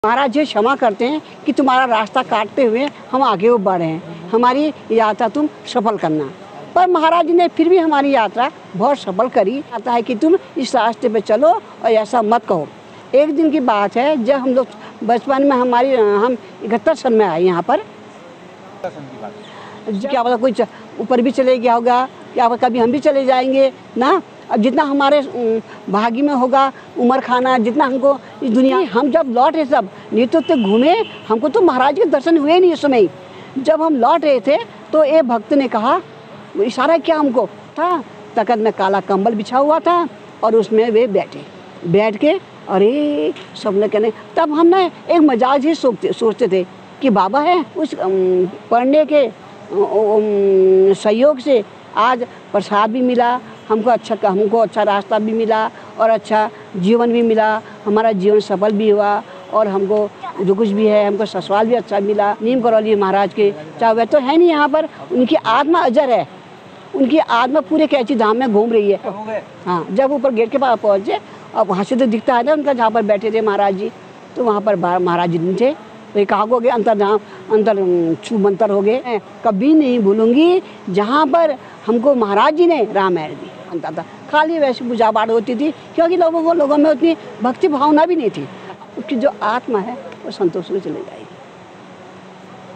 महाराज जी क्षमा करते हैं कि तुम्हारा रास्ता काटते हुए हम आगे बढ़ रहे हैं, हमारी यात्रा तुम सफल करना। पर महाराज जी ने फिर भी हमारी यात्रा बहुत सफल करी। आता है कि तुम इस रास्ते पे चलो और ऐसा मत कहो। एक दिन की बात है, जब हम लोग बचपन में हम 71 सन में आए यहाँ पर। क्या पता कोई ऊपर भी चले गया होगा, क्या पता कभी हम भी चले जाएंगे ना। अब जितना हमारे भाग्य में होगा उम्र खाना, जितना हमको इस दुनिया, हम जब लौट रहे सब नेतृत्व तो घूमे, हमको तो महाराज के दर्शन हुए नहीं उस समय। जब हम लौट रहे थे तो एक भक्त ने कहा, इशारा क्या हमको था, तखत में काला कंबल बिछा हुआ था और उसमें वे बैठ के अरे सब लोग कहने। तब हम ना एक मजाक ही सोचते थे कि बाबा है उस पढ़ने के सहयोग से आज प्रसाद भी मिला, हमको अच्छा रास्ता भी मिला और अच्छा जीवन भी मिला, हमारा जीवन सफल भी हुआ और हमको जो कुछ भी है हमको ससुराल भी अच्छा मिला। नीम करौली महाराज के चाहे वह तो है नहीं यहाँ पर, उनकी आत्मा अजर है, उनकी आत्मा पूरे कैची धाम में घूम रही है। हाँ, जब ऊपर गेट के पास पहुँचे और वहाँ से तो दिखता है ना उनका जहाँ पर बैठे थे महाराज जी, तो वहाँ पर महाराज जी नहीं थे। तो ये कहा हो गए अंतर छू मंतर हो गए। कभी नहीं भूलूंगी जहाँ पर हमको महाराज जी ने रामायण दी बनता था। खाली वैसे पूजा पाठ होती थी क्योंकि लोगों में उतनी भक्ति भावना भी नहीं थी। उसकी जो आत्मा है वो संतोष में चली जाएगी,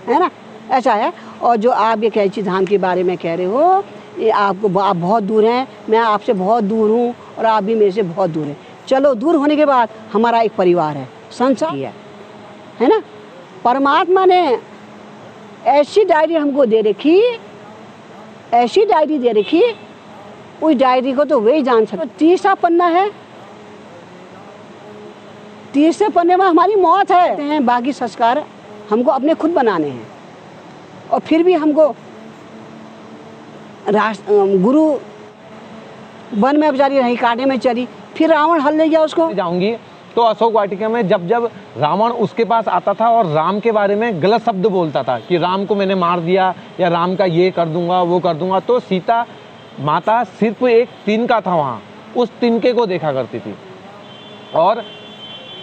है ना, ऐसा है। और जो आप ये कैची धाम के बारे में कह रहे हो, ये आप बहुत दूर हैं, मैं आपसे बहुत दूर हूँ और आप भी मेरे से बहुत दूर हैं। चलो, दूर होने के बाद हमारा एक परिवार है, संसार है ना। परमात्मा ने ऐसी डायरी हमको दे रखी, ऐसी डायरी दे रखी, उस डायरी को तो वही जान सकते। 30वां पन्ना है, 30वें पन्ने में हमारी मौत है। बाकी संस्कार हमको अपने खुद बनाने हैं। और फिर भी हमको गुरु वन में बेचारी रही, कांटे में चली, फिर रावण हल ले गया उसको। जाऊंगी तो अशोक वाटिका में जब रावण उसके पास आता था और राम के बारे में गलत शब्द बोलता था कि राम को मैंने मार दिया या राम का ये कर दूंगा वो कर दूंगा, तो सीता माता सिर्फ एक तिनका था वहाँ, उस तिनके को देखा करती थी और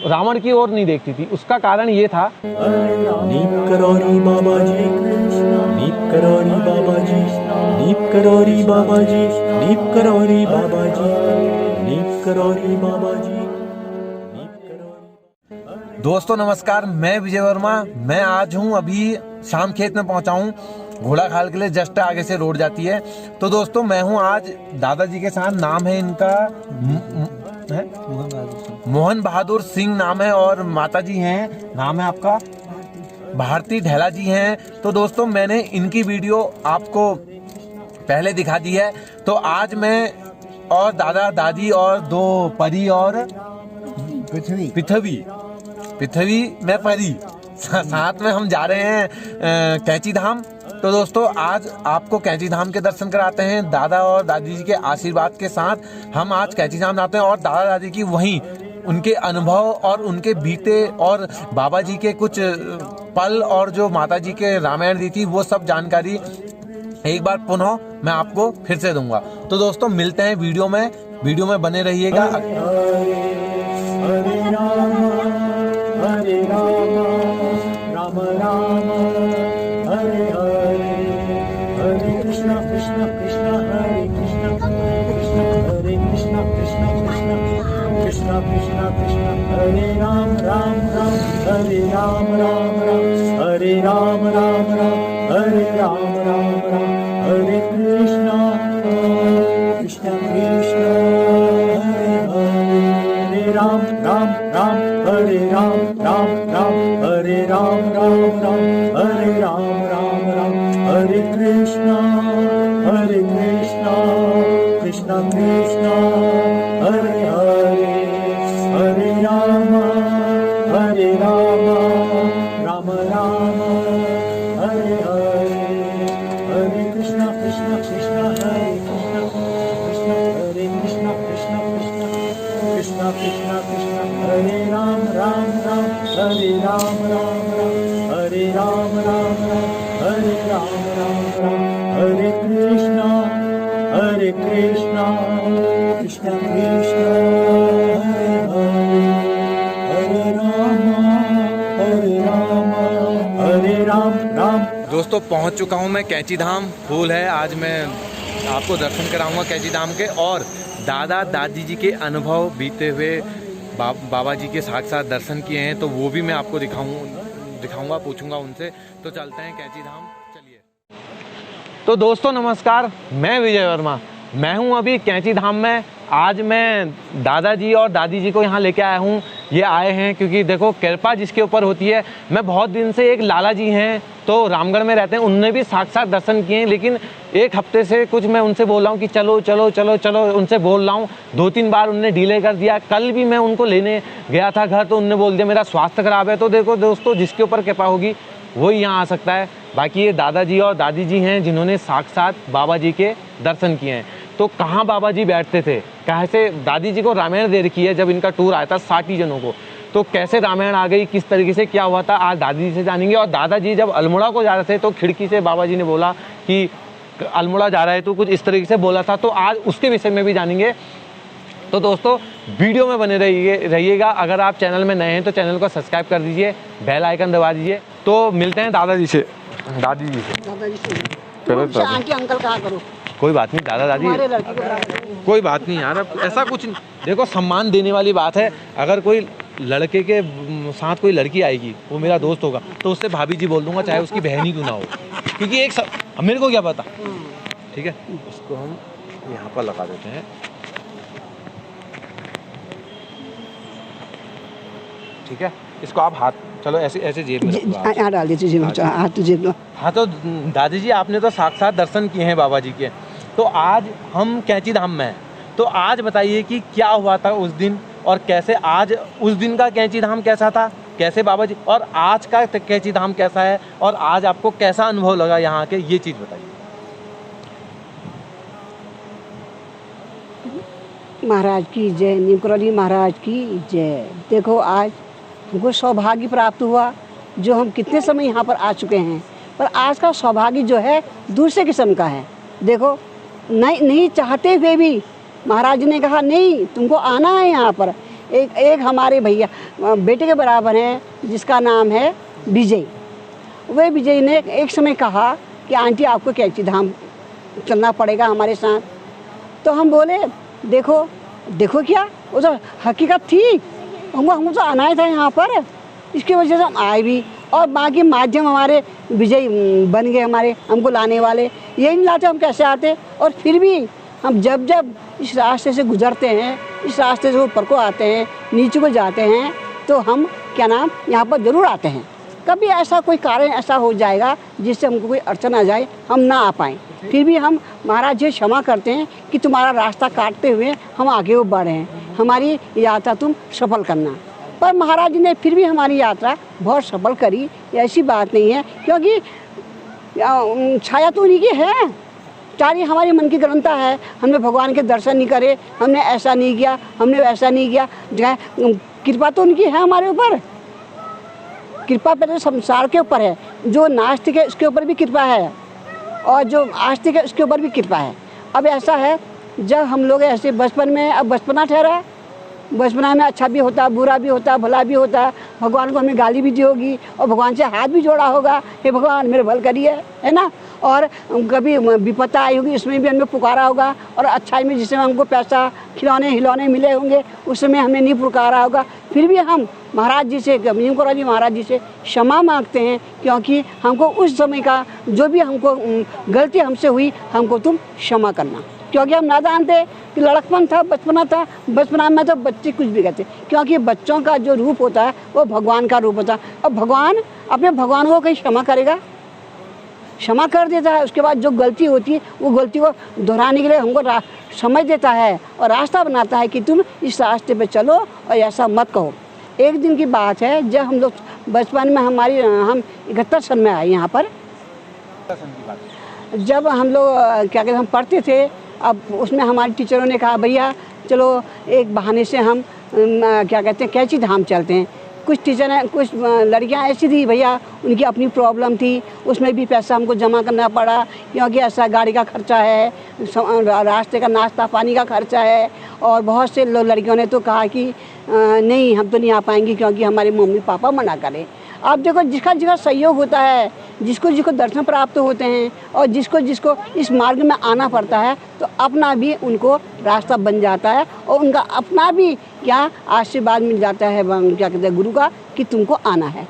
रावण की ओर नहीं देखती थी। उसका कारण ये था, नीप करौरी बाबा जी, नीप करौरी बाबा जी, नीप करौरी बाबा जी, नीप करौरी बाबा जी, नीप करौरी बाबा जी। दोस्तों नमस्कार, मैं विजय वर्मा। मैं आज हूँ अभी शाम खेत में पहुँचा हूँ। घोड़ा खाल के लिए जस्ट आगे से रोड जाती है। तो दोस्तों मैं हूँ आज दादाजी के साथ, नाम है इनका मोहन बहादुर सिंह नाम है और माता जी हैं, नाम है आपका भारती ढेला जी हैं। तो दोस्तों मैंने इनकी वीडियो आपको पहले दिखा दी है। तो आज मैं और दादा दादी और दो परी और पृथ्वी में परी साथ में हम जा रहे हैं कैची धाम। तो दोस्तों आज आपको कैची धाम के दर्शन कराते हैं। दादा और दादी जी के आशीर्वाद के साथ हम आज कैची धाम जाते हैं और दादा दादी की वहीं उनके अनुभव और उनके बीते और बाबा जी के कुछ पल और जो माता जी के रामायण दी थी वो सब जानकारी एक बार पुनः मैं आपको फिर से दूंगा। तो दोस्तों मिलते हैं वीडियो में बने रहिएगा। हरे राम राम राम हरे हरे, हरे कृष्णा कृष्णा कृष्णा हरे कृष्णा, कृष्णा हरे कृष्णा कृष्णा कृष्णा कृष्णा कृष्णा कृष्णा हरे राम राम राम हरे राम राम राम हरे राम राम राम हरे राम राम राम हरे कृष्णा कृष्णा कृष्णा हरे हरे राम राम राम हरे राम राम राम हरे राम राम राम हरे राम राम राम हरे कृष्णा कृष्णा कृष्णा हरे हरे, हरे राम राम राम हरे हरे, हरे कृष्णा कृष्णा कृष्णा हरे कृष्णा, कृष्णा हरे कृष्णा कृष्णा कृष्णा कृष्णा कृष्णा कृष्णा हरे राम राम राम हरे राम राम राम हरे राम राम राम हरे राम राम राम हरे कृष्णा कृष्णा कृष्णा हरे हरे, हरे राम दोस्तों पहुंच चुका हूं मैं कैंची धाम। फूल है, आज मैं आपको दर्शन कराऊंगा कैंची धाम के, और दादा दादी जी के अनुभव बीते हुए बाबा जी के साथ दर्शन किए हैं, तो वो भी मैं आपको दिखाऊंगा, पूछूंगा उनसे। तो चलते हैं कैंची धाम, चलिए। तो दोस्तों नमस्कार, मैं विजय वर्मा, मैं हूं अभी कैंची धाम में। आज मैं दादाजी और दादी जी को यहाँ लेके आया हूँ। ये आए हैं क्योंकि देखो कृपा जिसके ऊपर होती है। मैं बहुत दिन से, एक लाला जी हैं तो रामगढ़ में रहते हैं, उनने भी साक्षात दर्शन किए हैं, लेकिन एक हफ्ते से कुछ मैं उनसे बोल रहा हूँ कि चलो चलो चलो चलो, उनसे बोल रहा हूँ। 2-3 बार उनने डिले कर दिया। कल भी मैं उनको लेने गया था घर, तो उनने बोल दिया मेरा स्वास्थ्य खराब है। तो देखो दोस्तों, जिसके ऊपर कृपा होगी वही यहाँ आ सकता है। बाकी ये दादाजी और दादी जी हैं जिन्होंने साक्षात बाबा जी के दर्शन किए हैं। तो कहाँ बाबा जी बैठते थे, कैसे दादी जी को रामायण दे रखी है जब इनका टूर आया था 60 जनों को, तो कैसे रामायण आ गई, किस तरीके से क्या हुआ था, आज दादी जी से जानेंगे। और दादाजी जब अल्मोड़ा को जा रहे थे तो खिड़की से बाबा जी ने बोला कि अल्मोड़ा जा रहे तो कुछ इस तरीके से बोला था, तो आज उसके विषय में भी जानेंगे। तो दोस्तों वीडियो में बने रहिएगा। अगर आप चैनल में नए हैं तो चैनल को सब्सक्राइब कर दीजिए, बेल आइकन दबा दीजिए। तो मिलते हैं दादाजी से, दादी जी से। चलो आंटी अंकल कहा करो, कोई बात नहीं दादा दादी, कोई बात नहीं यार, अब ऐसा कुछ नहीं। देखो सम्मान देने वाली बात है। अगर कोई लड़के के साथ कोई लड़की आएगी, वो मेरा दोस्त होगा, तो उससे भाभी जी बोल दूंगा, चाहे उसकी बहन ही क्यों ना हो, क्योंकि एक मेरे को क्या पता। ठीक है, इसको हम यहाँ पर लगा देते हैं। ठीक है, इसको आप हाथ, चलो ऐसे ऐसे जेब में डाल दीजिए, हाथ जेब में। हाँ, तो दादी जी आपने तो साक्षात दर्शन किए हैं बाबा जी के, तो आज हम कैंची धाम में हैं। तो आज बताइए कि क्या हुआ था उस दिन, और कैसे आज उस दिन का कैंची धाम कैसा था, कैसे बाबा जी, और आज का कैंची धाम कैसा है, और आज आपको कैसा अनुभव लगा यहाँ के, ये चीज़ बताइए। महाराज की जय, नीम करौली महाराज की जय। देखो आज हमको सौभाग्य प्राप्त हुआ, जो हम कितने समय यहाँ पर आ चुके हैं, पर आज का सौभाग्य जो है दूसरे किस्म का है। देखो नहीं चाहते हुए भी महाराज ने कहा नहीं, तुमको आना है यहाँ पर। एक हमारे भैया बेटे के बराबर हैं जिसका नाम है विजय। वे विजय ने एक समय कहा कि आंटी आपको कैंची धाम चलना पड़ेगा हमारे साथ। तो हम बोले देखो क्या, वो तो हकीकत थी, हमको तो आना ही था यहाँ पर, इसकी वजह से हम आए भी। और बाकी माध्यम हमारे विजय बन गए, हमारे हमको लाने वाले। यही नहीं लाते हम कैसे आते। और फिर भी हम जब इस रास्ते से गुजरते हैं, इस रास्ते से ऊपर को आते हैं, नीचे को जाते हैं, तो हम यहाँ पर ज़रूर आते हैं। कभी ऐसा कोई कारण ऐसा हो जाएगा जिससे हमको कोई अड़चन आ जाए, हम ना आ पाएँ, फिर भी हम महाराज जी क्षमा करते हैं कि तुम्हारा रास्ता काटते हुए हम आगे वो बढ़े हैं, हमारी यात्रा तुम सफल करना। पर महाराज जी ने फिर भी हमारी यात्रा बहुत सफल करी, ऐसी बात नहीं है, क्योंकि छाया तो उन्हीं की है, चाहे हमारी मन की ग्रंथा है। हमने भगवान के दर्शन नहीं करे, हमने ऐसा नहीं किया, हमने वैसा नहीं किया, कृपा तो उनकी है हमारे ऊपर। कृपा पहले संसार के ऊपर है, जो नास्तिक है उसके ऊपर भी कृपा है, और जो आस्तिक है उसके ऊपर भी कृपा है। अब ऐसा है, जब हम लोग ऐसे बचपन में, अब बचपना ठहरा, बचपना में अच्छा भी होता, बुरा भी होता, भला भी होता, भगवान को हमने गाली भी दी होगी और भगवान से हाथ भी जोड़ा होगा, हे भगवान मेरे भल करिए, है ना। और कभी विपत्ता आई होगी, उसमें भी हमने पुकारा होगा, और अच्छाई में जिसमें हमको पैसा खिलौने हिलौने मिले होंगे उस समय हमने नहीं पुकारा होगा। फिर भी हम महाराज जी से, नीम करौली महाराज जी से क्षमा मांगते हैं, क्योंकि हमको उस समय का जो भी हमको गलती हमसे हुई, हमको तुम क्षमा करना। क्योंकि हम नादान थे, कि लड़कपन था, बचपना था, बचपना में तो बच्चे कुछ भी कहते, क्योंकि बच्चों का जो रूप होता है वो भगवान का रूप होता है। और भगवान अपने भगवान को कहीं क्षमा करेगा, क्षमा कर देता है। उसके बाद जो गलती होती है वो गलती को दोहराने के लिए हमको समझ देता है और रास्ता बनाता है कि तुम इस रास्ते पे चलो और ऐसा मत कहो। एक दिन की बात है, जब हम लोग बचपन में हम 71 सन में आए यहाँ पर, जब हम लोग क्या कहते हम पढ़ते थे। अब उसमें हमारे टीचरों ने कहा भैया चलो एक बहाने से हम क्या कहते हैं कैंची धाम चलते हैं। कुछ टीचर हैं, कुछ लड़कियां ऐसी थी भैया, उनकी अपनी प्रॉब्लम थी, उसमें भी पैसा हमको जमा करना पड़ा, क्योंकि ऐसा गाड़ी का खर्चा है, रास्ते का नाश्ता पानी का खर्चा है। और बहुत से लड़कियों ने तो कहा कि नहीं हम तो नहीं आ पाएंगे, क्योंकि हमारे मम्मी पापा मना करें। आप देखो जिसका सहयोग होता है, जिसको जिसको दर्शन प्राप्त होते हैं और जिसको जिसको इस मार्ग में आना पड़ता है तो अपना भी उनको रास्ता बन जाता है और उनका अपना भी क्या आशीर्वाद मिल जाता है क्या कहते हैं गुरु का कि तुमको आना है।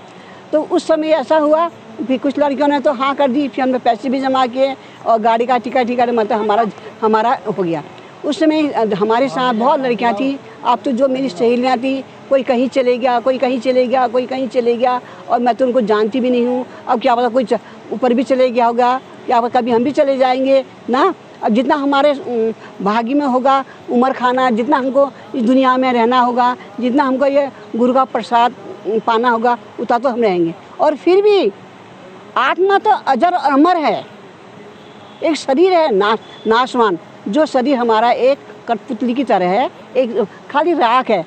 तो उस समय ऐसा हुआ, फिर कुछ लड़कियों ने तो हाँ कर दी, फिर हमने पैसे भी जमा किए और गाड़ी का टिकट मतलब हमारा हो गया। उस समय हमारे साथ बहुत लड़कियां थी। अब तो जो मेरी सहेलियां थी, कोई कहीं चले गया, कोई कहीं चले गया, कोई कहीं चले गया और मैं तो उनको जानती भी नहीं हूँ। अब क्या पता कोई ऊपर भी चले गया होगा, क्या पता कभी हम भी चले जाएंगे ना। अब जितना हमारे भाग्य में होगा उम्र खाना, जितना हमको इस दुनिया में रहना होगा, जितना हमको ये गुरु का प्रसाद पाना होगा उतना तो हम रहेंगे। और फिर भी आत्मा तो अजर और अमर है। एक शरीर है नाशवान, जो शरीर हमारा एक कठपुतली की तरह है, एक खाली राख है।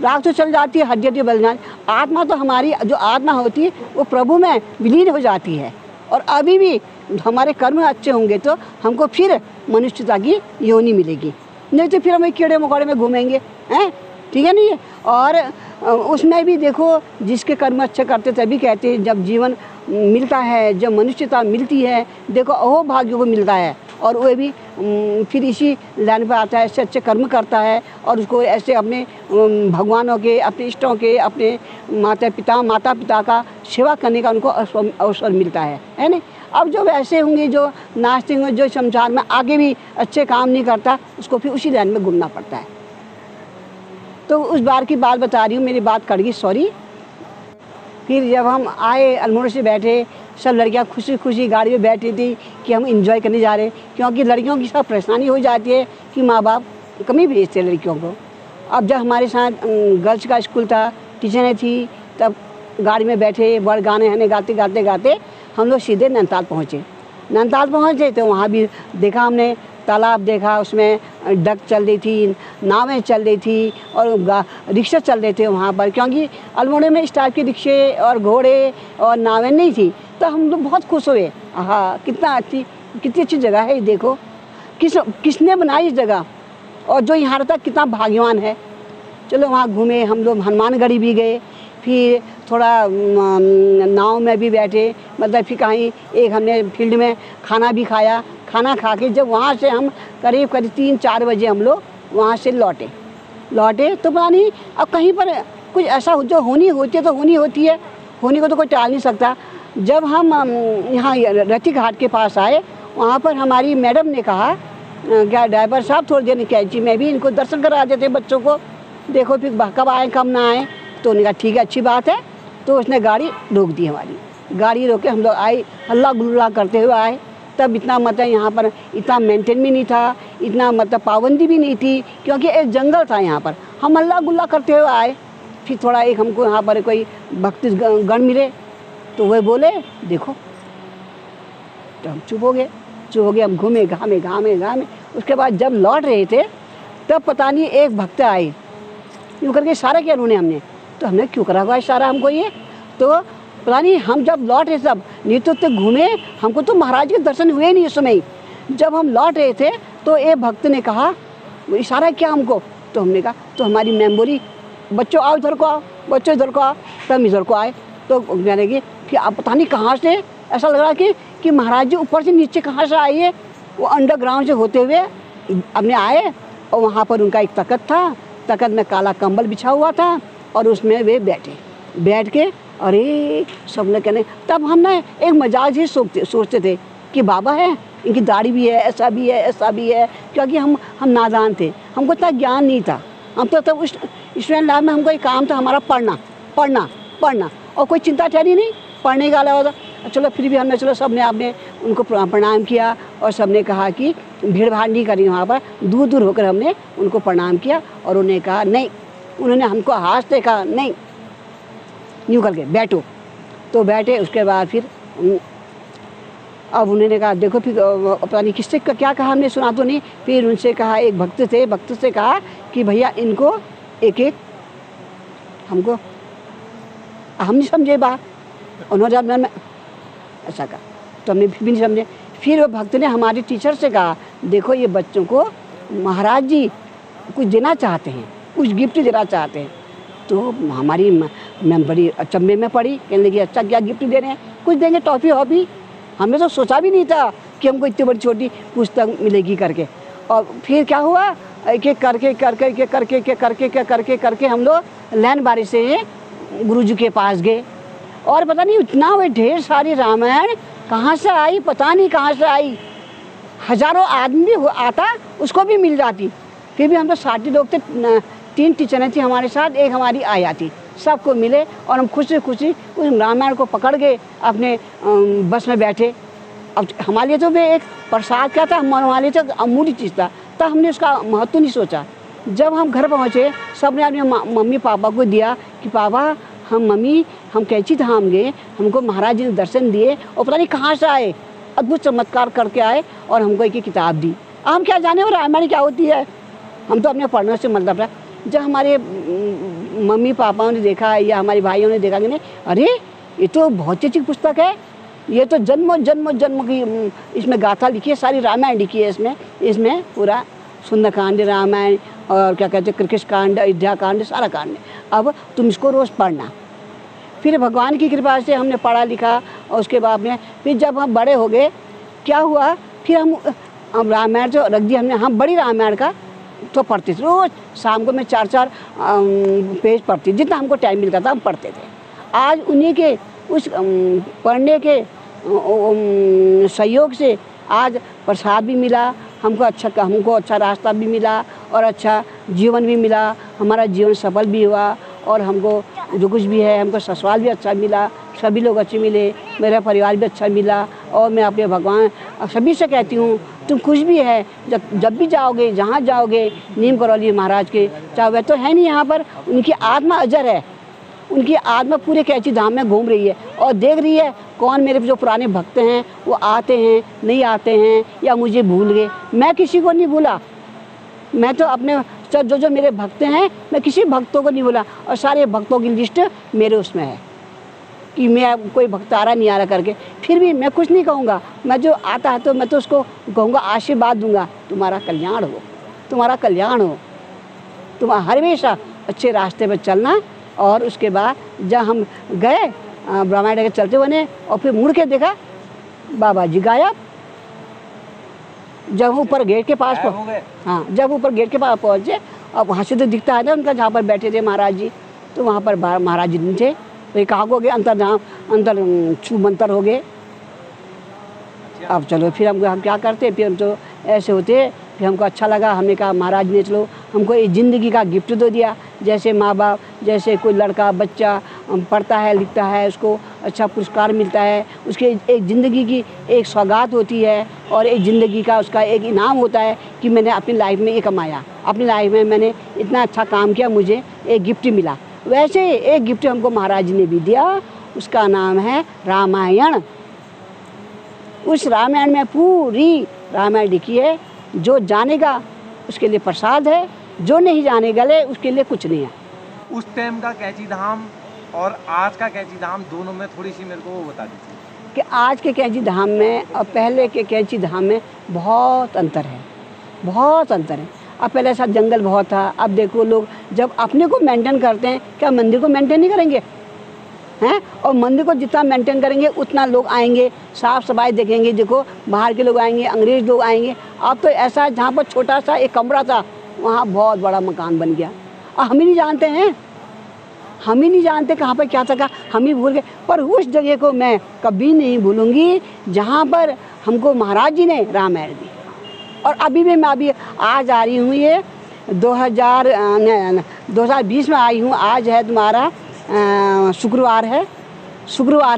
राख तो चल जाती है, हड्डी बल जाती। आत्मा तो हमारी जो आत्मा होती है वो प्रभु में विलीन हो जाती है। और अभी भी हमारे कर्म अच्छे होंगे तो हमको फिर मनुष्यता की योनि मिलेगी, नहीं तो फिर हम कीड़े मकोड़े में घूमेंगे, हैं? ठीक है नहीं है। और उसमें भी देखो, जिसके कर्म अच्छे करते तभी कहते हैं जब जीवन मिलता है, जब मनुष्यता मिलती है, देखो अहो भाग्य को मिलता है। और वो भी फिर इसी लाइन पर आता है, ऐसे अच्छे कर्म करता है और उसको ऐसे अपने भगवानों के, अपने इष्टों के, अपने माता पिता का सेवा करने का उनको अवसर मिलता है ना। अब जो वैसे होंगे जो नाचते होंगे, जो संसार में आगे भी अच्छे काम नहीं करता, उसको फिर उसी लाइन में घूमना पड़ता है। तो उस बार की बात बता रही हूँ, मेरी बात कट गई, सॉरी। फिर जब हम आए अल्मोड़ा से बैठे, सब लड़कियां खुशी खुशी गाड़ी में बैठी थी कि हम एंजॉय करने जा रहे, क्योंकि लड़कियों की सब परेशानी हो जाती है कि माँ बाप कमी भेजते लड़कियों को। अब जब हमारे साथ गर्ल्स का स्कूल था, टीचरें थी, तब गाड़ी में बैठे बड़ गाने हने गाते गाते गाते हम लोग सीधे नैनीताल पहुँचे। तो वहाँ भी देखा हमने, तालाब देखा, उसमें डक चल रही थी, नावें चल रही थी और रिक्शे चल रहे थे वहाँ पर, क्योंकि अल्मोड़े में इस टाइप के रिक्शे और घोड़े और नावें नहीं थी। तो हम लोग बहुत खुश हुए, हाँ कितनी अच्छी जगह है, देखो किसने बनाई इस जगह और जो यहाँ रहता कितना भाग्यवान है। चलो वहाँ घूमे हम लोग, हनुमानगढ़ी भी गए, फिर थोड़ा नाव में भी बैठे, मतलब फिर कहीं एक हमने फील्ड में खाना भी खाया। खाना खा के जब वहाँ से हम करीब 3-4 बजे हम लोग वहाँ से लौटे तो पता नहीं अब कहीं पर कुछ ऐसा जो होनी होती है तो होनी है, होनी को तो कोई टाल नहीं सकता। जब हम यहाँ रती घाट के पास आए, वहाँ पर हमारी मैडम ने कहा, क्या ड्राइवर साहब थोड़ी देर कैंची में भी इनको दर्शन करा देते बच्चों को, देखो फिर कब आए कब ना आए। तो उन्होंने कहा ठीक है, अच्छी बात है। तो उसने गाड़ी रोक दी, हमारी गाड़ी रोक के हम लोग आए, हल्ला गुल्ला करते हुए आए। तब इतना मतलब यहाँ पर इतना मेंटेन भी नहीं था, इतना मतलब पाबंदी भी नहीं थी, क्योंकि एक जंगल था यहाँ पर। हम हल्ला गुल्ला करते हुए आए। फिर थोड़ा एक हमको यहाँ पर कोई भक्ति गण मिले, तो वह बोले देखो, तो हम चुप हो गए। हम घूमे घामे। उसके बाद जब लौट रहे थे तब पता नहीं एक भक्त आए, यूँ करके इशारा किया उन्होंने, हमने तो हमने क्यों करा हुआ इशारा हमको ये, तो पता नहीं हम जब लौट रहे सब नहीं तो घूमे, हमको तो महाराज के दर्शन हुए नहीं उस समय। जब हम लौट रहे थे तो एक भक्त ने कहा, इशारा किया हमको, तो हमने कहा, तो हमारी मैम बोली बच्चों आओ इधर को आओ, बच्चों इधर को आओ। तब इधर को आए तो मैंने कि फिर आप पता नहीं कहाँ से ऐसा लग रहा कि महाराज जी ऊपर से नीचे कहाँ से आए है। वो अंडरग्राउंड से होते हुए अपने आए और वहाँ पर उनका एक तख्त था, तख्त में काला कंबल बिछा हुआ था और उसमें वे बैठ के अरे सब ने कहने। तब हम ना एक मजाज ही सोचते थे कि बाबा है, इनकी दाढ़ी भी है, ऐसा भी है, क्योंकि हम नादान थे, हमको इतना ज्ञान नहीं था। हम तो तब स्टूडेंट लाइफ में हमको एक काम था हमारा पढ़ना और कोई चिंता ठहरी नहीं पढ़ने का अलावा। चलो फिर भी हमने सबने आपने उनको प्रणाम किया और सबने कहा कि भीड़ भाड़ नहीं करी, वहाँ पर दूर होकर हमने उनको प्रणाम किया और उन्होंने कहा नहीं, उन्होंने हमको हाथ से कहा नहीं, यूँ करके बैठो। तो बैठे। उसके बाद फिर अब उन्होंने कहा देखो, फिर पता नहीं किससे क्या कहा हमने सुना तो नहीं। फिर उनसे कहा, एक भक्त से कहा कि भैया इनको एक हमको, हम नहीं समझे बात, उन्होंने मैं ऐसा कहा तो हमने फिर भी नहीं समझे। फिर वो भक्त ने हमारे टीचर से कहा देखो ये बच्चों को महाराज जी कुछ देना चाहते हैं, कुछ गिफ्ट देना चाहते हैं। तो हमारी मैं बड़ी अचंभे में पड़ी, कहने लगी अच्छा क्या गिफ्ट दे रहे हैं, कुछ देंगे टॉफ़ी हॉफ़ी। हमने तो सोचा भी नहीं था कि हमको इतनी बड़ी छोटी पुस्तक मिलेगी करके। और फिर क्या हुआ, एक एक करके हम लोग लाइन बारी से गुरुजी के पास गए। और पता नहीं इतना वे ढेर सारी रामायण कहाँ से आई, पता नहीं कहाँ से आई। हज़ारों आदमी आता उसको भी मिल जाती, फिर भी हम तो 60 लोग थे, 3 टीचरें थी हमारे साथ, एक हमारी आया थी, सबको मिले और हम खुशी खुशी उस रामायण को पकड़ के अपने बस में बैठे। अब हमारे लिए तो वे एक प्रसाद क्या था, हमारे लिए तो अमूल्य चीज़ था, तब हमने उसका महत्व नहीं सोचा। जब हम घर पहुँचे सब ने अपने मम्मी पापा को दिया कि पापा हम कैंची धाम गए, हमको महाराज जी ने दर्शन दिए और पता नहीं कहाँ से आए, अद्भुत चमत्कार करके आए और हमको एक किताब दी। हम क्या जाने वो रामायण क्या होती है, हम तो अपने पढ़ने से मतलब है। जब हमारे मम्मी पापाओं ने देखा या हमारे भाइयों ने देखा कि नहीं अरे ये तो बहुत अच्छी पुस्तक है, ये तो जन्म जन्म की इसमें गाथा लिखी है, सारी रामायण लिखी है इसमें पूरा सुंदरकांड रामायण और क्या कहते हैं कृष्ण कांड, अयोध्या कांड, सारा कांड। अब तुम इसको रोज़ पढ़ना। फिर भगवान की कृपा से हमने पढ़ा लिखा और उसके बाद में फिर जब हम बड़े हो गए क्या हुआ, फिर हम रामायण जो रख दिया हमने, हम बड़ी रामायण का तो पढ़ते थे रोज़। शाम को मैं 4-4 पेज पढ़ती, जितना हमको टाइम मिलता था हम पढ़ते थे। आज उन्हीं के उस पढ़ने के सहयोग से आज प्रसाद भी मिला, हमको अच्छा रास्ता भी मिला और अच्छा जीवन भी मिला, हमारा जीवन सफल भी हुआ और हमको जो कुछ भी है हमको ससुराल भी अच्छा मिला, सभी लोग अच्छे मिले, मेरा परिवार भी अच्छा मिला। और मैं अपने भगवान सभी से कहती हूँ तुम खुश भी है, जब भी जाओगे जहाँ जाओगे नीम करौली महाराज के, चाहे वह तो है नहीं यहाँ पर, उनकी आत्मा अजर है, उनकी आत्मा पूरे कैंची धाम में घूम रही है और देख रही है कौन मेरे जो पुराने भक्त हैं वो आते हैं नहीं आते हैं या मुझे भूल गए। मैं किसी को नहीं भूला, मैं तो अपने जो मेरे भक्त हैं मैं किसी भक्तों को नहीं भूला और सारे भक्तों की लिस्ट मेरे उसमें है कि मैं कोई भक्त आ रहा नहीं आ रहा करके। फिर भी मैं कुछ नहीं कहूँगा, मैं जो आता है तो मैं तो उसको कहूँगा आशीर्वाद दूंगा, तुम्हारा कल्याण हो, तुम्हारा कल्याण हो, तुम हमेशा अच्छे रास्ते पर चलना। और उसके बाद जब हम गए ब्राह्मण के चलते बने और फिर मुड़ के देखा बाबा जी गायब। जब ऊपर गेट के पास जब ऊपर गेट के पास पहुँचे और वहाँ से तो दिखता है ना उनका जहाँ पर बैठे थे महाराज जी, तो वहाँ पर महाराज जी नहीं थे। तो कहा हो गए अंतर छू मंतर हो गए। अब चलो फिर हम क्या करते, फिर हम तो ऐसे होते। फिर हमको अच्छा लगा, हमने कहा महाराज ने चलो हमको एक ज़िंदगी का गिफ्ट दे दिया। जैसे माँ बाप, जैसे कोई लड़का बच्चा पढ़ता है लिखता है उसको अच्छा पुरस्कार मिलता है, उसके एक ज़िंदगी की एक सौगात होती है और एक ज़िंदगी का उसका एक इनाम होता है कि मैंने अपनी लाइफ में ये कमाया, अपनी लाइफ में मैंने इतना अच्छा काम किया, मुझे एक गिफ्ट मिला। वैसे एक गिफ्ट हमको महाराज जी ने भी दिया, उसका नाम है रामायण। उस रामायण में पूरी रामायण लिखी है, जो जानेगा उसके लिए प्रसाद है, जो नहीं जाने गले उसके लिए कुछ नहीं है। उस टाइम का कैंची धाम और आज का कैंची धाम दोनों में थोड़ी सी मेरे को वो बता दीजिए कि आज के कैंची धाम में और पहले के कैंची धाम में बहुत अंतर है, बहुत अंतर है। अब पहले ऐसा जंगल बहुत था, अब देखो लोग जब अपने को मेंटेन करते हैं क्या मंदिर को मेंटेन नहीं करेंगे हैं? और मंदिर को जितना मेंटेन करेंगे उतना लोग आएंगे, साफ़ सफाई देखेंगे। देखो बाहर के लोग आएंगे, अंग्रेज लोग आएंगे। अब तो ऐसा है जहाँ पर छोटा सा एक कमरा था वहाँ बहुत बड़ा मकान बन गया। और हम ही नहीं जानते हैं, हम ही नहीं जानते कहाँ पर क्या था, हम ही भूल गए। पर उस जगह को मैं कभी नहीं भूलूंगी जहाँ पर हमको महाराज जी ने रामायण दी। और अभी भी मैं अभी आज आ रही हूँ, ये 2020 में आई हूँ। आज है तुम्हारा शुक्रवार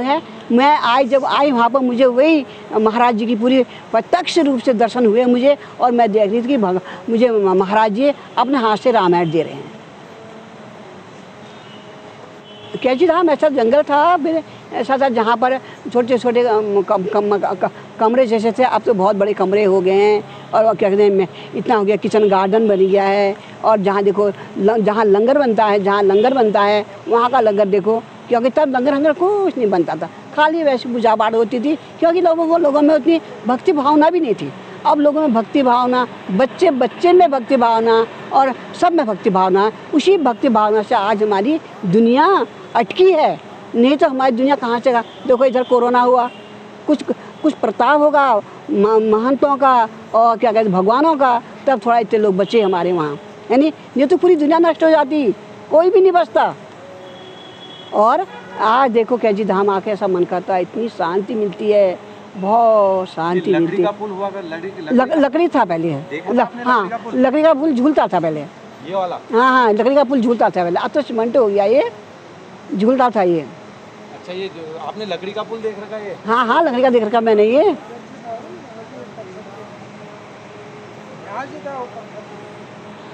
है। मैं आज जब आई वहाँ पर मुझे वही महाराज जी की पूरी प्रत्यक्ष रूप से दर्शन हुए मुझे, और मैं देख रही थी कि मुझे महाराज जी अपने हाथ से रामायण दे रहे हैं। कैंची धाम ऐसा जंगल था, ऐसा था जहाँ पर छोटे छोटे कमरे जैसे थे, अब तो बहुत बड़े कमरे हो गए हैं। और क्या कहते हैं इतना हो गया, किचन गार्डन बन गया है। और जहाँ देखो जहाँ लंगर बनता है वहाँ का लंगर देखो, क्योंकि तब लंगर कुछ नहीं बनता था, खाली वैसे पूजा पाठ होती थी, क्योंकि लोगों में उतनी भक्ति भावना भी नहीं थी। अब लोगों में भक्ति भावना, बच्चे बच्चे में भक्ति भावना और सब में भक्ति भावना, उसी भक्ति भावना से आज हमारी दुनिया अटकी है। नहीं तो हमारी दुनिया कहाँ से देखो इधर कोरोना हुआ, कुछ प्रताप होगा महंतों का और क्या कहते भगवानों का, तब थोड़ा इतने लोग बचे हमारे वहाँ, है नहीं तो पूरी दुनिया नष्ट हो जाती, कोई भी नहीं बचता। और आज देखो कैची धाम आके ऐसा मन करता है, इतनी शांति मिलती है, बहुत शांति मिलती है। लकड़ी का पुल हुआ कर, लकड़ी था पहले, हाँ लकड़ी का पुल झूलता था पहले, ये वाला, हाँ लकड़ी का पुल झूलता था पहले, अब तो सीमेंट हो गया, ये झूलता था ये। अच्छा, ये जो आपने लकड़ी का पुल देख रखा है? हाँ लकड़ी का देख रखा मैंने ये।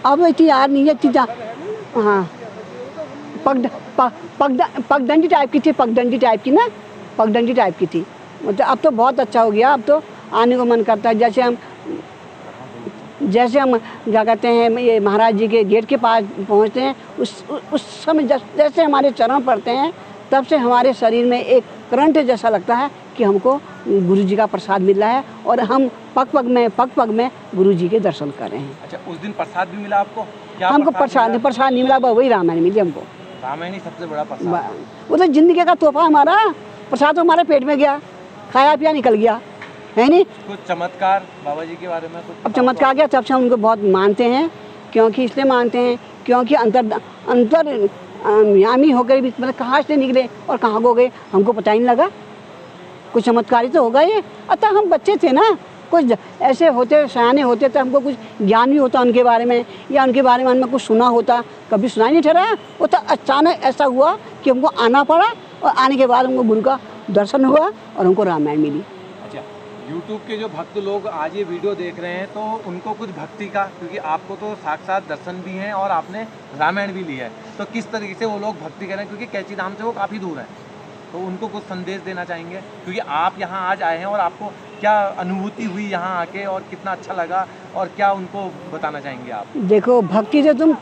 अब इतनी याद नहीं है, इतनी हाँ पगडंडी टाइप की थी, पगडंडी टाइप की ना, पगडंडी टाइप की थी। मतलब अब तो बहुत अच्छा हो गया, अब तो आने को मन करता है। जैसे हम क्या कहते हैं, ये महाराज जी के गेट के पास पहुंचते हैं, उस समय जैसे हमारे चरण पड़ते हैं, तब से हमारे शरीर में एक करंट जैसा लगता है कि हमको गुरु जी का प्रसाद मिल रहा है और हम पग पग में गुरु जी के दर्शन कर रहे हैं। अच्छा, उस दिन प्रसाद भी मिला आपको? क्या हमको प्रसाद नहीं मिला, वही रामायण मिली हमको। रामायण ही सबसे बड़ा प्रसाद, वो तो जिंदगी का तोहफा हमारा। प्रसाद तो हमारे पेट में गया, खाया पिया निकल गया, है नहीं। कुछ चमत्कार बाबा जी के बारे में कुछ? अब चमत्कार क्या, तब से हम उनको बहुत मानते हैं, क्योंकि इसलिए मानते हैं क्योंकि अंतर्यामी होकर भी मतलब कहाँ से निकले और कहाँ हो गए हमको पता ही नहीं लगा। कुछ चमत्कारी तो होगा ये। अतः हम बच्चे थे ना, कुछ ऐसे होते सयाने होते तो हमको कुछ ज्ञान भी होता उनके बारे में, या उनके बारे में हमने कुछ सुना होता, कभी सुना ही नहीं ठहरा। वो तो अचानक ऐसा हुआ कि हमको आना पड़ा, और आने के बाद हमको गुरु का दर्शन हुआ और हमको रामायण मिली। अच्छा, YouTube के जो भक्त लोग आज ये वीडियो देख रहे हैं, तो उनको कुछ भक्ति का, क्योंकि आपको तो साक्षात दर्शन भी हैं और आपने रामायण भी ली है, तो किस तरीके से वो लोग भक्ति करें, क्योंकि कैची धाम से वो काफ़ी दूर है, तो उनको कुछ संदेश देना चाहेंगे? क्योंकि आप यहाँ आज आए हैं और आपको क्या अनुभूति हुई यहाँ आके और कितना अच्छा लगा, और क्या उनको बताना चाहेंगे आप? देखो, भक्ति तो तुम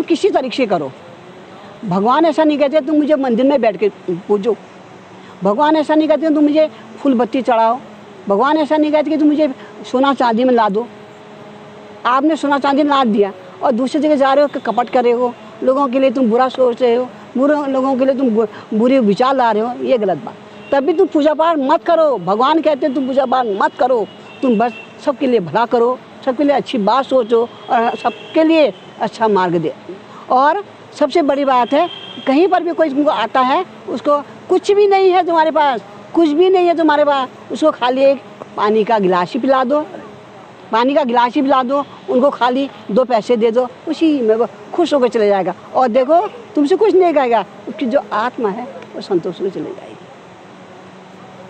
किसी तरीके से करो। भगवान ऐसा नहीं कहते तुम मुझे मंदिर में बैठ के पूजो, भगवान ऐसा नहीं कहते तुम मुझे फूल बत्ती चढ़ाओ, भगवान ऐसा नहीं कहते कि तुम मुझे सोना चांदी में ला दो। आपने सोना चांदी में लाद दिया और दूसरी जगह जा रहे हो, कपट कर रहे हो, लोगों के लिए तुम बुरा सोच रहे हो, बुरे लोगों के लिए तुम बुरे विचार ला रहे हो, ये गलत बात। तभी तुम पूजा पाठ मत करो। भगवान कहते हैं तुम पूजा पाठ मत करो, तुम बस सबके लिए भला करो, सबके लिए अच्छी बात सोचो और सबके लिए अच्छा मार्ग दे। और सबसे बड़ी बात है, कहीं पर भी कोई तुमको आता है, उसको कुछ भी नहीं है तुम्हारे पास, कुछ भी नहीं है तुम्हारे पास, उसको खाली एक पानी का गिलास ही पिला दो, उनको खाली 2 पैसे दे दो, उसी में वो खुश होकर चले जाएगा। और देखो, तुमसे कुछ नहीं कहेगा, उसकी जो आत्मा है वो संतोष में चली जाएगी,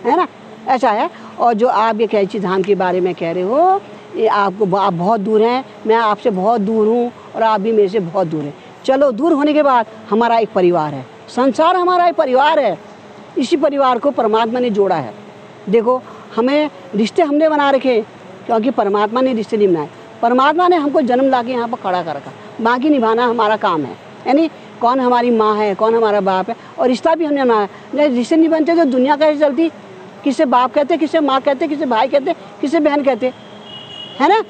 है ना। ऐसा है। और जो आप ये कैची धाम के बारे में कह रहे हो, ये आप बहुत दूर हैं, मैं आपसे बहुत दूर हूँ और आप भी मेरे से बहुत दूर हैं। चलो, दूर होने के बाद हमारा एक परिवार है, संसार हमारा एक परिवार है, इसी परिवार को परमात्मा ने जोड़ा है। देखो, हमें रिश्ते हमने बना रखे, क्योंकि परमात्मा ने रिश्ते नहीं बनाए। परमात्मा ने हमको जन्म ला के यहाँ पर खड़ा कर रखा, बाकी निभाना हमारा काम है, यानी कौन हमारी माँ है, कौन हमारा बाप है, और रिश्ता भी हमने बनाया। नहीं, रिश्ते नहीं बनते तो दुनिया कैसे चलती? किसे बाप कहते, किसे माँ कहते, किसे भाई कहते, किसे बहन कहते, है ना।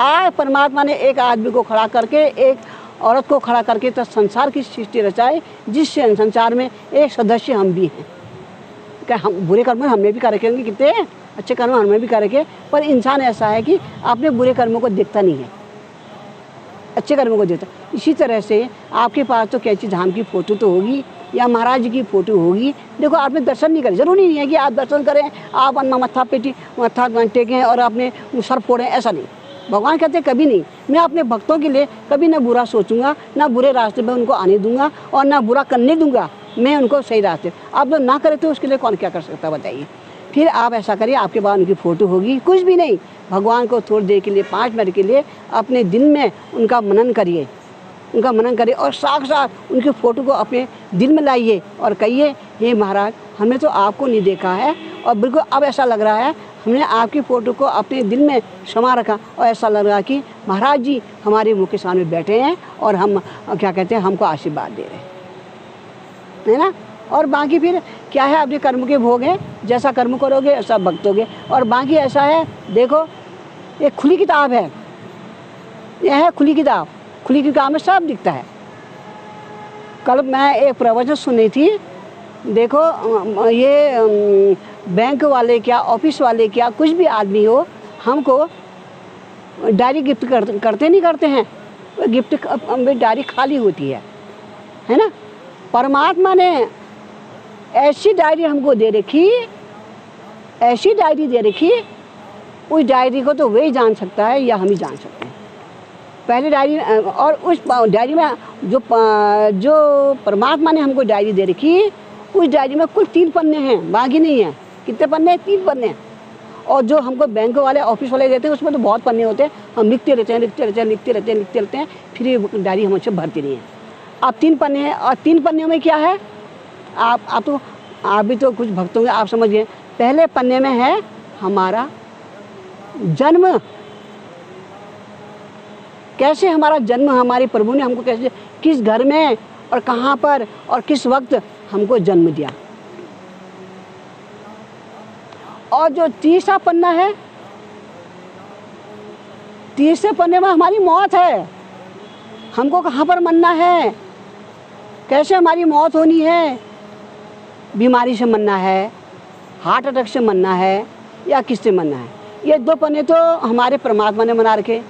आज परमात्मा ने एक आदमी को खड़ा करके, एक औरत को खड़ा करके तो संसार की सृष्टि रचाई, जिससे संसार में एक सदस्य हम भी हैं। क्या हम बुरे कर्म हमने भी कर रखे होंगे, कितने अच्छे कर्म हमने भी कर रखे, पर इंसान ऐसा है कि अपने बुरे कर्मों को देखता नहीं है, अच्छे कर्मों को देखता। इसी तरह से आपके पास तो कैची धाम की फ़ोटो तो होगी या महाराज जी की फ़ोटो होगी। देखो, आपने दर्शन नहीं करे, ज़रूरी नहीं है कि आप दर्शन करें, आप अपना मत्था टेकें और अपने सर फोड़ें, ऐसा नहीं। भगवान कहते कभी नहीं। मैं अपने भक्तों के लिए कभी ना बुरा सोचूंगा, ना बुरे रास्ते में उनको आने दूंगा और ना बुरा करने दूंगा, मैं उनको सही रास्ते। आप लोग ना करें तो उसके लिए कौन क्या कर सकता, बताइए। फिर आप ऐसा करिए, आपके पास उनकी फ़ोटो होगी, कुछ भी नहीं, भगवान को थोड़ी देर के लिए 5 मिनट के लिए अपने दिल में उनका मनन करिए, और साक्षात उनकी फ़ोटो को अपने दिल में लाइए और कहिए, हे महाराज, हमने तो आपको नहीं देखा है और बिल्कुल अब ऐसा लग रहा है हमने आपकी फ़ोटो को अपने दिल में समा रखा, और ऐसा लग रहा कि महाराज जी हमारे मुँह के सामने बैठे हैं और हम क्या कहते हैं, हमको आशीर्वाद दे रहे हैं, है ना। और बाकी फिर क्या है, अपने कर्म के भोग हैं, जैसा कर्म करोगे ऐसा भुगतोगे। और बाकी ऐसा है, देखो ये खुली किताब है, यह है खुली किताब, खुली किताब में सब दिखता है। कल मैं एक प्रवचन सुनी थी, देखो ये बैंक वाले क्या, ऑफिस वाले क्या, कुछ भी आदमी हो, हमको डायरी गिफ्ट करते नहीं करते हैं, गिफ्ट डायरी खाली होती है ना। परमात्मा ने ऐसी डायरी हमको दे रखी, ऐसी डायरी दे रखी, उस डायरी को तो वही जान सकता है या हम ही जान सकते हैं। पहले डायरी, और उस डायरी में जो परमात्मा ने हमको डायरी दे रखी, उस डायरी में कुल 3 पन्ने हैं, बाकी नहीं है। कितने पन्ने हैं? 3 पन्ने। और जो हमको बैंक वाले, ऑफिस वाले देते हैं, उसमें तो बहुत पन्ने होते हैं, हम लिखते रहते हैं, फिर ये डायरी हमसे भरती नहीं है। अब 3 पन्ने हैं, और 3 पन्ने में क्या है, आप भी तो कुछ भक्त होंगे, आप समझिए। पहले पन्ने में है हमारा जन्म, कैसे हमारा जन्म, हमारे प्रभु ने हमको कैसे, किस घर में और कहाँ पर और किस वक्त हमको जन्म दिया। और जो तीसरा पन्ना है, तीसरे पन्ने में हमारी मौत है, हमको कहाँ पर मरना है, कैसे हमारी मौत होनी है, बीमारी से मरना है, हार्ट अटैक से मरना है, या किससे मरना है। ये 2 पन्ने तो हमारे परमात्मा ने बना रखे,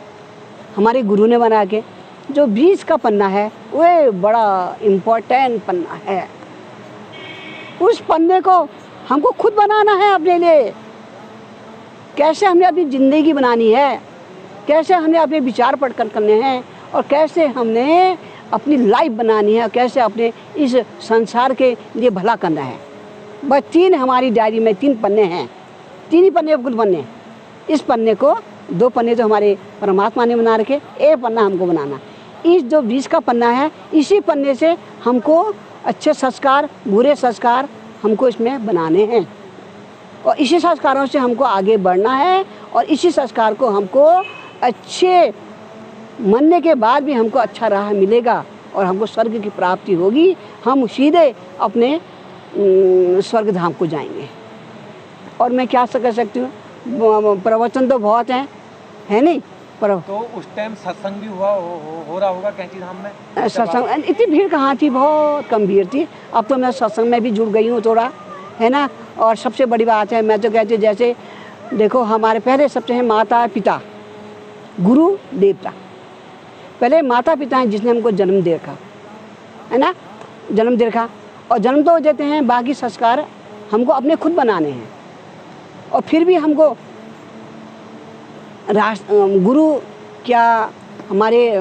हमारे गुरु ने बना के। जो 20 का पन्ना है वो बड़ा इम्पोर्टेंट पन्ना है। उस पन्ने को हमको खुद बनाना है अपने लिए। कैसे हमने अपनी ज़िंदगी बनानी है, कैसे हमने अपने विचार पढ़कर करने हैं, और कैसे हमने अपनी लाइफ बनानी है, कैसे अपने इस संसार के लिए भला करना है। बस 3 हमारी डायरी में 3 पन्ने हैं, 3 ही पन्ने खुद बनने। इस पन्ने को 2 पन्ने तो हमारे परमात्मा ने बना रखे, 1 पन्ना हमको बनाना। इस जो 20 का पन्ना है, इसी पन्ने से हमको अच्छे संस्कार, बुरे संस्कार हमको इसमें बनाने हैं, और इसी संस्कारों से हमको आगे बढ़ना है। और इसी संस्कार को हमको अच्छे मरने के बाद भी हमको अच्छा राह मिलेगा, और हमको स्वर्ग की प्राप्ति होगी। हम सीधे अपने स्वर्ग धाम को जाएंगे। और मैं क्या कह सकती हूँ, प्रवचन तो बहुत हैं, है नहीं? तो उस टाइम सत्संग भी हो रहा होगा कैंची धाम में? सत्संग इतनी भीड़ कहाँ थी, बहुत कम भीड़ थी। अब तो मैं सत्संग में भी जुड़ गई हूँ थोड़ा, है ना। और सबसे बड़ी बात है, मैं तो कहती हूँ, जैसे देखो हमारे पहले सबसे हैं माता पिता, गुरु देवता। पहले माता पिता हैं जिसने हमको जन्म दे रखा, है ना, जन्म दे रखा। और जन्म तो देते हैं, बाकी संस्कार हमको अपने खुद बनाने हैं। और फिर भी हमको गुरु क्या, हमारे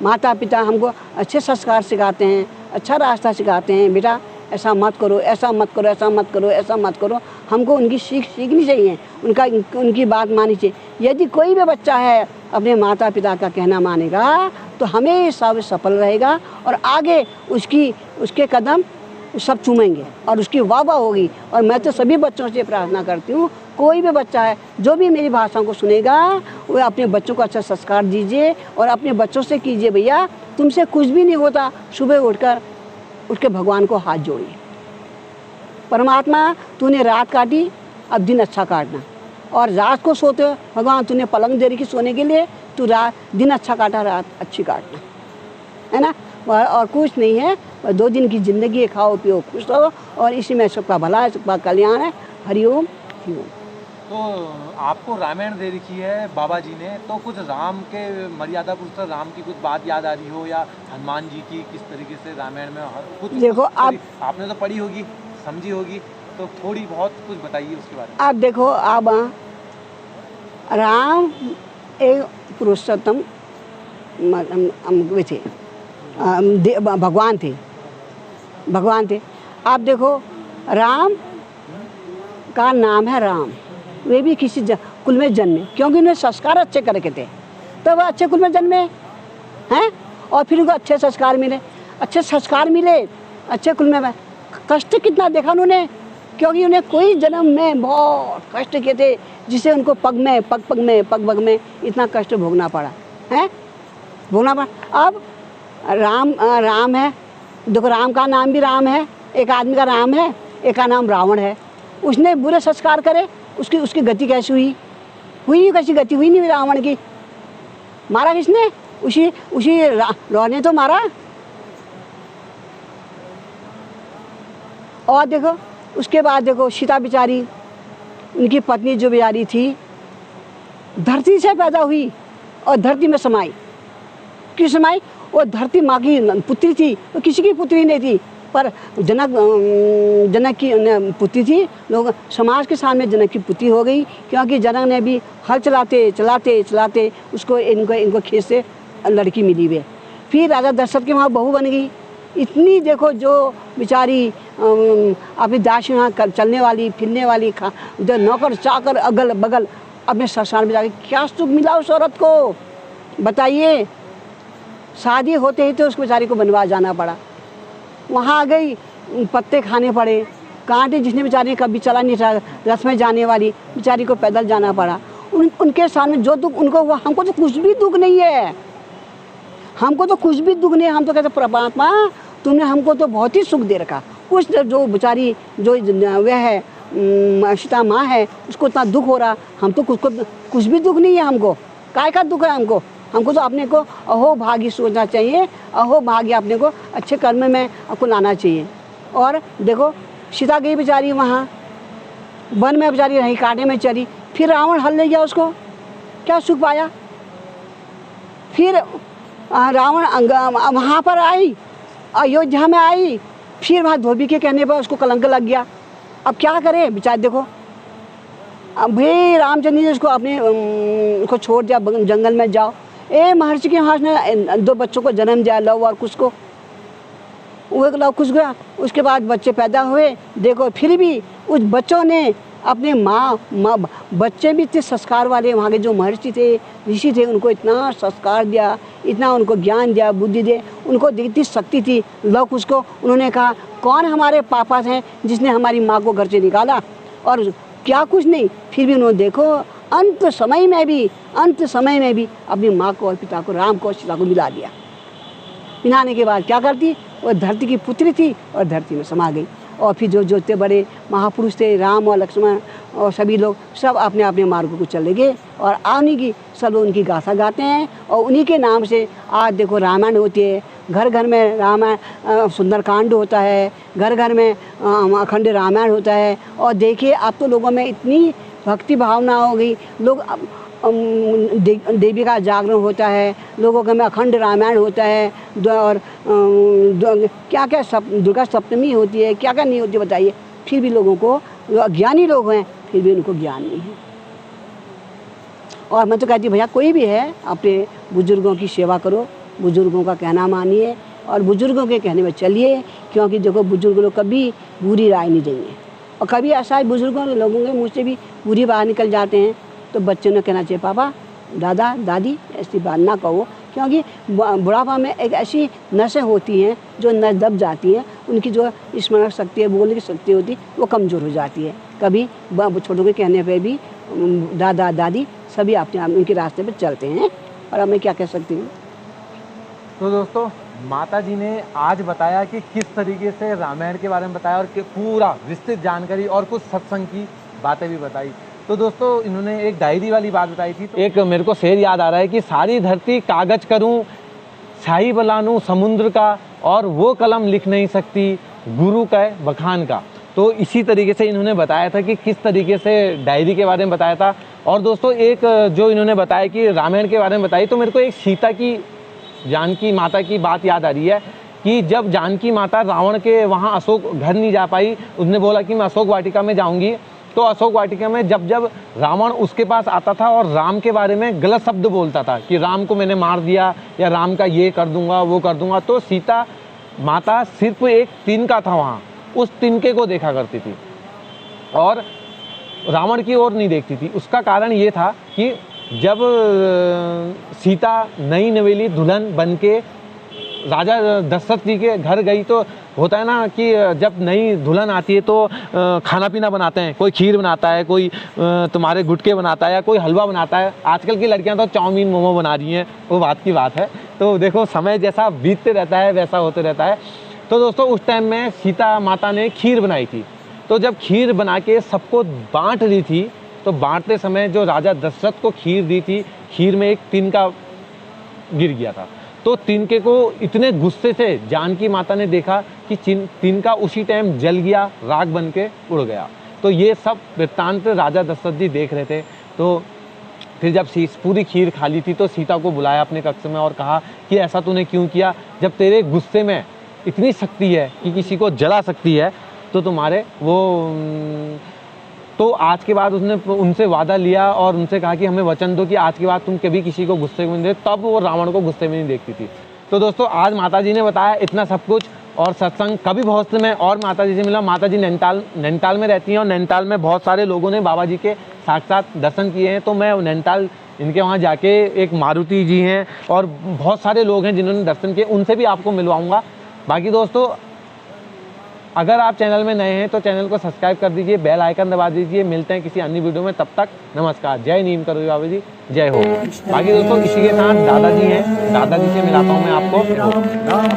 माता पिता हमको अच्छे संस्कार सिखाते हैं, अच्छा रास्ता सिखाते हैं। बेटा ऐसा मत करो, ऐसा मत करो, ऐसा मत करो, ऐसा मत करो। हमको उनकी सीखनी चाहिए, उनकी बात माननी चाहिए। यदि कोई भी बच्चा है अपने माता पिता का कहना मानेगा, तो हमेशा वो सफल रहेगा, और आगे उसके कदम सब चूमेंगे, और उसकी वाह होगी। और मैं तो सभी बच्चों से प्रार्थना करती हूँ, कोई भी बच्चा है जो भी मेरी भाषा को सुनेगा, वो अपने बच्चों को अच्छा संस्कार दीजिए, और अपने बच्चों से कीजिए, भैया तुमसे कुछ भी नहीं होता, सुबह उठ के भगवान को हाथ जोड़िए। परमात्मा तूने रात काटी, अब दिन अच्छा काटना। और रात को सोते हो, भगवान तूने पलंग दे रखी सोने के लिए, तू दिन अच्छा काटा, रात अच्छी काटना, है ना। और कुछ नहीं है, 2 दिन की ज़िंदगी है, खाओ पियो खुश रहो, और इसी में सबका भला है, सबका कल्याण है। हरिओम हरिओम। तो आपको रामायण दे रखी है बाबा जी ने, तो कुछ राम के मर्यादा पुरुषोत्तम राम की कुछ बात याद आ रही हो, या हनुमान जी की किस तरीके से रामायण में कुछ देखो आपने तो पढ़ी होगी, समझी होगी, तो थोड़ी बहुत कुछ बताइए उसके बारे में। आप देखो, आप राम एक पुरुषोत्तम थे, भगवान थे। आप देखो, राम का नाम है राम, वे भी किसी कुल में जन्मे, क्योंकि उन्हें संस्कार अच्छे करके थे, तो वह अच्छे कुल में जन्मे हैं। और फिर उनको अच्छे संस्कार मिले, अच्छे कुल में। कष्ट कितना देखा उन्होंने, क्योंकि उन्हें कोई जन्म में बहुत कष्ट किए थे, जिसे उनको पग पग में इतना कष्ट भोगना पड़ा है, अब राम है। देखो, राम का नाम भी राम है, एक आदमी का नाम है, एक का नाम रावण है। उसने बुरे संस्कार करे, उसकी गति कैसी हुई कैसी गति हुई नहीं रावण की। मारा किसने? उसी रावण ने तो मारा। और देखो उसके बाद देखो सीता बेचारी, उनकी पत्नी जो बेचारी थी, धरती से पैदा हुई और धरती में समाई। क्यों समाई? वो धरती माँ की पुत्री थी, वो किसी की पुत्री नहीं थी, पर जनक की पुत्री थी। लोग समाज के सामने जनक की पुत्री हो गई, क्योंकि जनक ने भी हल चलाते उसको इनको खेत से लड़की मिली हुई। फिर राजा दशरथ की वहाँ बहू बन गई। इतनी देखो जो बेचारी अपनी दास यहाँ चलने वाली फिरने वाली जो नौकर चाकर अगल बगल अपने ससुराल में जाके क्या सुख मिला उस औरत को, बताइए। शादी होते ही तो उस बेचारी को बनवास जाना पड़ा। वहाँ आ गई, पत्ते खाने पड़े, कांटे, जिसने बेचारी कभी चला नहीं था, रथ में जाने वाली बेचारी को पैदल जाना पड़ा। उनके सामने जो दुख उनको हुआ, हमको तो कुछ भी दुख नहीं है, हमको तो कुछ भी दुख नहीं है। हम तो कहते परमात्मा तुमने हमको तो बहुत ही सुख दे रखा। उस जो बेचारी जो वह है सीता माँ है, उसको इतना दुख हो रहा, हम तो कुछ भी दुख नहीं है हमको। काय का दुख है हमको? हमको तो अपने को अहो भाग्य सोचना चाहिए, अहो भाग्य अपने को अच्छे कर्म में आपको लाना चाहिए। और देखो सीता गई बेचारी वहाँ वन में, बेचारी रही, कांटे में चली। फिर रावण हल ले गया उसको, क्या सुख पाया? फिर रावण वहाँ पर आई, अयोध्या में आई, फिर वहाँ धोबी के कहने पर उसको कलंक लग गया। अब क्या करे बेचारे? देखो अब भाई रामचंद्र जी उसको अपने उसको छोड़ दिया, जंगल में जाओ। महर्षि के यहाँ ने 2 बच्चों को जन्म दिया, लव और कुश को। वो एक लव कुश गया, उसके बाद बच्चे पैदा हुए। देखो फिर भी उस बच्चों ने अपने माँ बच्चे भी इतने संस्कार वाले, वहाँ के जो महर्षि थे, ऋषि थे, उनको इतना संस्कार दिया, इतना उनको ज्ञान दिया, बुद्धि दे, उनको इतनी शक्ति थी लव कुश को। उन्होंने कहा कौन हमारे पापा थे जिसने हमारी माँ को घर से निकाला, और क्या कुछ नहीं। फिर भी उन्होंने देखो अंत समय में भी अपनी माँ को और पिता को, राम को और सीता को मिला दिया। मिलाने के बाद क्या करती? वो धरती की पुत्री थी और धरती में समा गई। और फिर जो इतने बड़े महापुरुष थे, राम और लक्ष्मण और सभी लोग, सब अपने अपने मार्गों को चले गए और उन्हीं की सब उनकी गाथा गाते हैं। और उन्हीं के नाम से आज देखो रामायण होती है, घर घर में रामायण सुंदरकांड होता है, घर घर में अखंड रामायण होता है। और देखिए अब तो लोगों में इतनी भक्ति भावना हो गई, लोग देवी का जागरण होता है, लोगों के में अखंड रामायण होता है, और क्या क्या दुर्गा सप्तमी होती है, क्या क्या नहीं होती बताइए। फिर भी लोगों को, जो अज्ञानी लोग हैं, फिर भी उनको ज्ञान नहीं है। और मैं तो कहती भैया कोई भी है अपने बुजुर्गों की सेवा करो, बुजुर्गों का कहना मानिए और बुजुर्गों के कहने में चलिए, क्योंकि देखो बुजुर्ग लोग कभी बुरी राय नहीं देंगे। और कभी ऐसा है बुजुर्गों लोगों के मुँह से भी बुरी बात निकल जाते हैं, तो बच्चों ने कहना चाहिए पापा दादा दादी ऐसी बात ना कहो, क्योंकि बुढ़ापा में एक ऐसी नसें होती हैं जो नस दब जाती हैं, उनकी जो स्मरण शक्ति है, बोलने की शक्ति होती है, वो कमज़ोर हो जाती है। कभी छोटों के कहने पे भी दादा दादी सभी अपने आप उनके रास्ते पे चलते हैं। और अब मैं क्या कह सकती हूँ। तो दोस्तों माता जी ने आज बताया कि किस तरीके से रामायण के बारे में बताया और पूरा विस्तृत जानकारी और कुछ सत्संग की बातें भी बताई। तो दोस्तों इन्होंने एक डायरी वाली बात बताई थी। तो एक मेरे को शेर याद आ रहा है कि सारी धरती कागज करूं, स्याही बनाऊं समुद्र का, और वो कलम लिख नहीं सकती गुरु का बखान का। तो इसी तरीके से इन्होंने बताया था कि किस तरीके से डायरी के बारे में बताया था। और दोस्तों एक जो इन्होंने बताया कि रामायण के बारे में बताई, तो मेरे को एक सीता की, जानकी माता की बात याद आ रही है कि जब जानकी माता रावण के वहाँ अशोक घर नहीं जा पाई, उसने बोला कि मैं अशोक वाटिका में जाऊँगी। तो अशोक वाटिका में जब जब रावण उसके पास आता था और राम के बारे में गलत शब्द बोलता था कि राम को मैंने मार दिया या राम का ये कर दूंगा वो कर दूंगा, तो सीता माता सिर्फ एक तिनका था वहाँ, उस तिनके को देखा करती थी और रावण की ओर नहीं देखती थी। उसका कारण ये था कि जब सीता नई नवेली दुल्हन बन के राजा दशरथ जी के घर गई, तो होता है ना कि जब नई दुल्हन आती है तो खाना पीना बनाते हैं, कोई खीर बनाता है, कोई तुम्हारे गुटके बनाता है या कोई हलवा बनाता है। आजकल की लड़कियां तो चाउमीन मोमो बना रही हैं, वो बात की बात है। तो देखो समय जैसा बीतते रहता है वैसा होते रहता है। तो दोस्तों उस टाइम में सीता माता ने खीर बनाई थी। तो जब खीर बना के सबको बांट रही थी, तो बांटते समय जो राजा दशरथ को खीर दी थी, खीर में एक तिनका गिर गया था। तो तिनके को इतने गुस्से से जानकी माता ने देखा कि तिनका उसी टाइम जल गया, राख बन के उड़ गया। तो ये सब वृत्तांत राजा दशरथ जी देख रहे थे। तो फिर जब पूरी खीर खा ली थी तो सीता को बुलाया अपने कक्ष में और कहा कि ऐसा तूने क्यों किया, जब तेरे गुस्से में इतनी शक्ति है कि किसी को जला सकती है, तो तुम्हारे वो तो आज के बाद उसने उनसे वादा लिया और उनसे कहा कि हमें वचन दो कि आज के बाद तुम कभी किसी को गुस्से में नहीं दे। तब वो रावण को गुस्से में नहीं देखती थी। तो दोस्तों आज माता जी ने बताया इतना सब कुछ, और सत्संग कभी बहुत में और माता जी से मिला। माता जी नैनीताल में रहती हैं और नैनीताल में बहुत सारे लोगों ने बाबा जी के साक्षात दर्शन किए हैं। तो मैं नैनीताल इनके वहाँ जाके, एक मारुति जी हैं और बहुत सारे लोग हैं जिन्होंने दर्शन किए, उनसे भी आपको मिलवाऊंगा। बाकी दोस्तों अगर आप चैनल में नए हैं तो चैनल को सब्सक्राइब कर दीजिए, बेल आइकन दबा दीजिए। मिलते हैं किसी अन्य वीडियो में, तब तक नमस्कार। जय नीम करो बाबा जी, जय हो। बाकी दोस्तों इसी के साथ दादाजी हैं, दादाजी से मिलाता हूँ मैं आपको।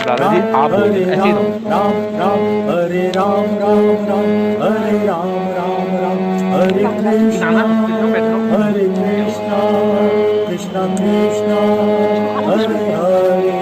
दादाजी आप ऐसे ही रहो। राम राम हरे राम राम राम हरे राम राम राम हरे कृष्णा हरे कृष्णा कृष्णा कृष्णा हरे हरे